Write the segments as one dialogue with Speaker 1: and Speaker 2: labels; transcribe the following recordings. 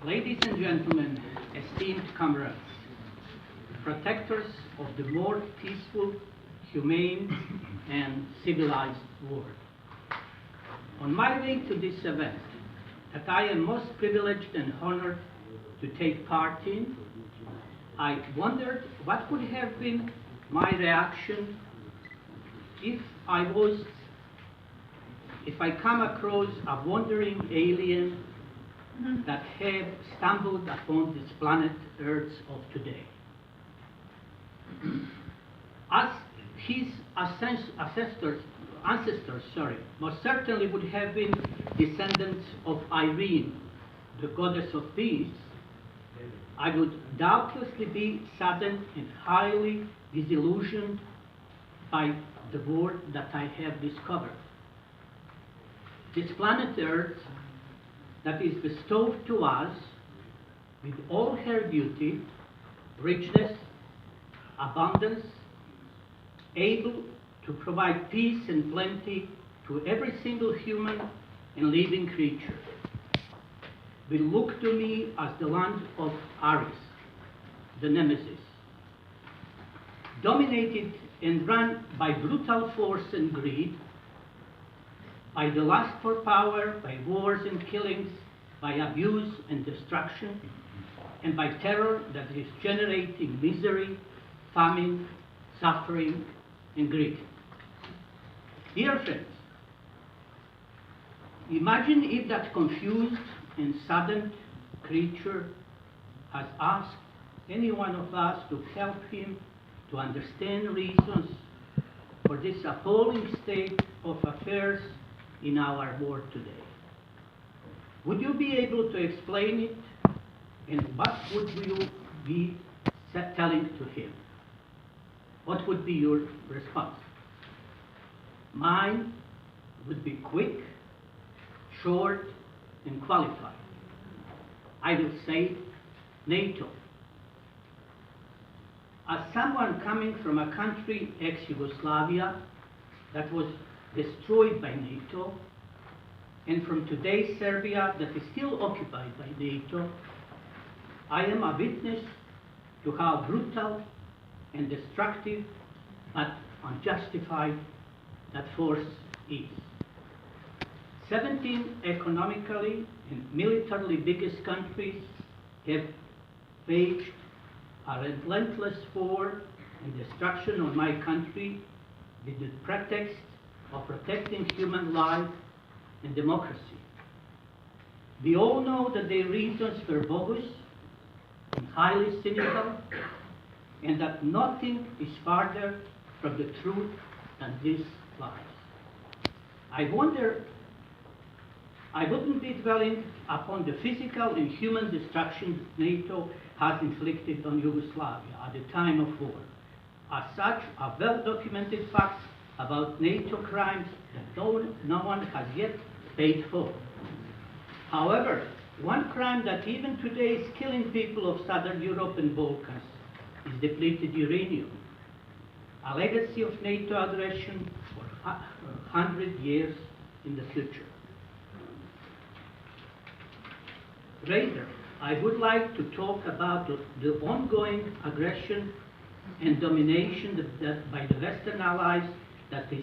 Speaker 1: Ladies and gentlemen, esteemed comrades, protectors of the more peaceful, humane, and civilized world. On my way to this event, that I am most privileged and honored to take part in, I wondered what would have been my reaction if I come across a wandering alien that had stumbled upon this planet Earth of today. As his ancestors most certainly would have been descendants of Irene, the goddess of peace, I would doubtlessly be saddened and highly disillusioned by the world that I have discovered. This planet Earth that is bestowed to us with all her beauty, richness, abundance, able to provide peace and plenty to every single human and living creature, will look to me as the land of Ares, the nemesis, dominated and run by brutal force and greed, by the lust for power, by wars and killings, by abuse and destruction, and by terror that is generating misery, famine, suffering, and grief. Dear friends, imagine if that confused and saddened creature has asked any one of us to help him to understand reasons for this appalling state of affairs in our world today. Would you be able to explain it? And what would you be telling to him? What would be your response? Mine would be quick, short, and qualified. I will say NATO. As someone coming from a country ex-Yugoslavia that was destroyed by NATO, and from today's Serbia that is still occupied by NATO, I am a witness to how brutal and destructive but unjustified that force is. 17 economically and militarily biggest countries have waged a relentless war and destruction on my country with the pretext of protecting human life and democracy. We all know that their reasons were bogus and highly cynical, and that nothing is farther from the truth than these lies. I wouldn't be dwelling upon the physical and human destruction NATO has inflicted on Yugoslavia at the time of war. As such, are well-documented facts about NATO crimes that no one has yet paid for. However, one crime that even today is killing people of Southern Europe and Balkans is depleted uranium, a legacy of NATO aggression for 100 years in the future. Rather, I would like to talk about the ongoing aggression and domination that by the Western allies that is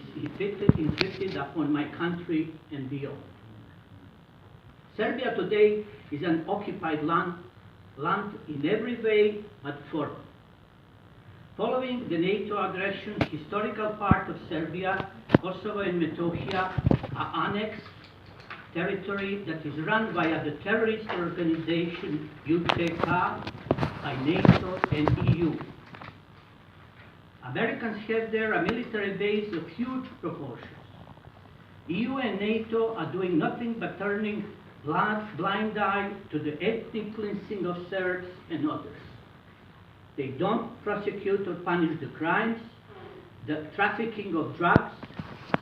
Speaker 1: inflicted upon my country and beyond. Serbia today is an occupied land in every way but form. Following the NATO aggression, historical part of Serbia, Kosovo and Metohija are annexed territory that is run via the terrorist organization UTK by NATO and EU. Americans have there a military base of huge proportions. EU and NATO are doing nothing but turning blind eye to the ethnic cleansing of Serbs and others. They don't prosecute or punish the crimes, the trafficking of drugs,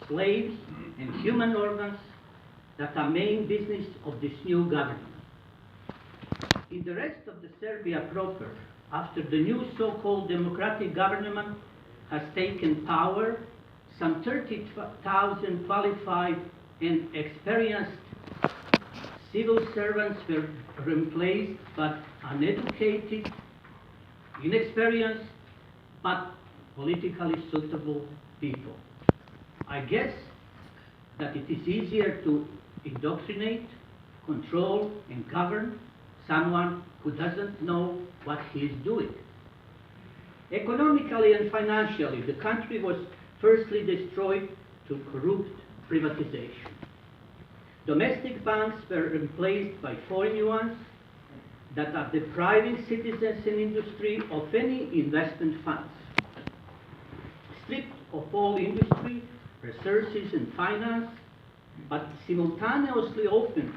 Speaker 1: slaves, and human organs that are main business of this new government. In the rest of the Serbia proper, after the new so-called democratic government has taken power, some 30,000 qualified and experienced Civil servants were replaced by uneducated, inexperienced, but politically suitable people. I guess that it is easier to indoctrinate, control, and govern someone who doesn't know what he is doing. Economically and financially, the country was firstly destroyed through corrupt privatization. Domestic banks were replaced by foreign ones that are depriving citizens and industry of any investment funds. Stripped of all industry, resources, and finance, but simultaneously opened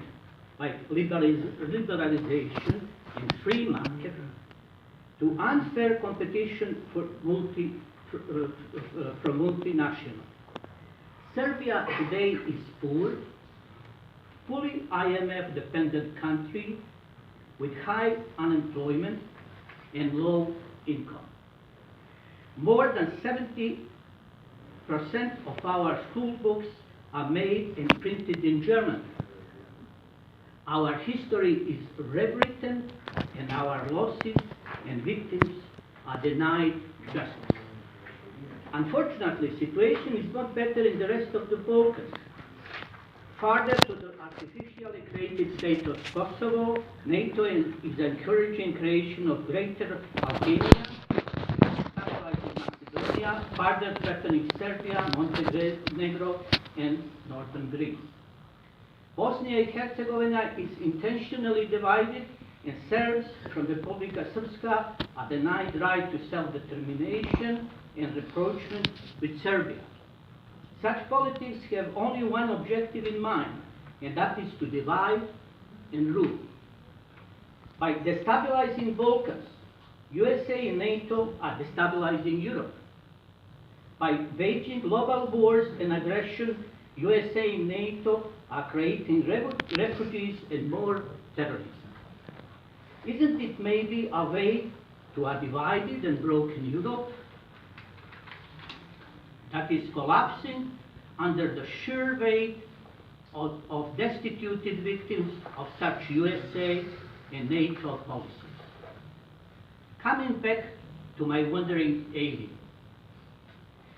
Speaker 1: by liberalization and free market to unfair competition from multinational. Serbia today is poor, fully IMF-dependent country with high unemployment and low income. More than 70% of our school books are made and printed in German. Our history is rewritten, and our losses and victims are denied justice. Unfortunately, the situation is not better in the rest of the Balkans. Further to the artificially created state of Kosovo, NATO is encouraging creation of Greater Albania, stabilizing Macedonia, further threatening Serbia, Montenegro, and northern Greece. Bosnia and Herzegovina is intentionally divided, and Serbs from Republika Srpska are denied right to self-determination and rapprochement with Serbia. Such politics have only one objective in mind, and that is to divide and rule. By destabilizing Balkans, USA and NATO are destabilizing Europe. By waging global wars and aggression, USA and NATO are creating refugees and more terrorism. Isn't it maybe a way to a divided and broken Europe that is collapsing under the sheer weight of destituted victims of such USA and NATO policies? Coming back to my wandering alien,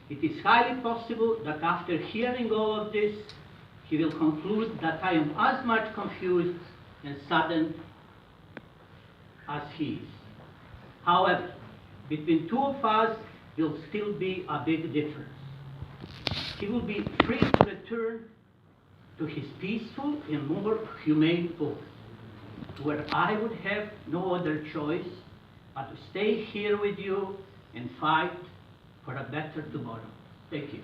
Speaker 1: it is highly possible that after hearing all of this, he will conclude that I am as much confused and saddened as he is. However, between two of us will still be a big difference. He will be free to return to his peaceful and more humane post, where I would have no other choice but to stay here with you and fight for a better tomorrow. Thank you.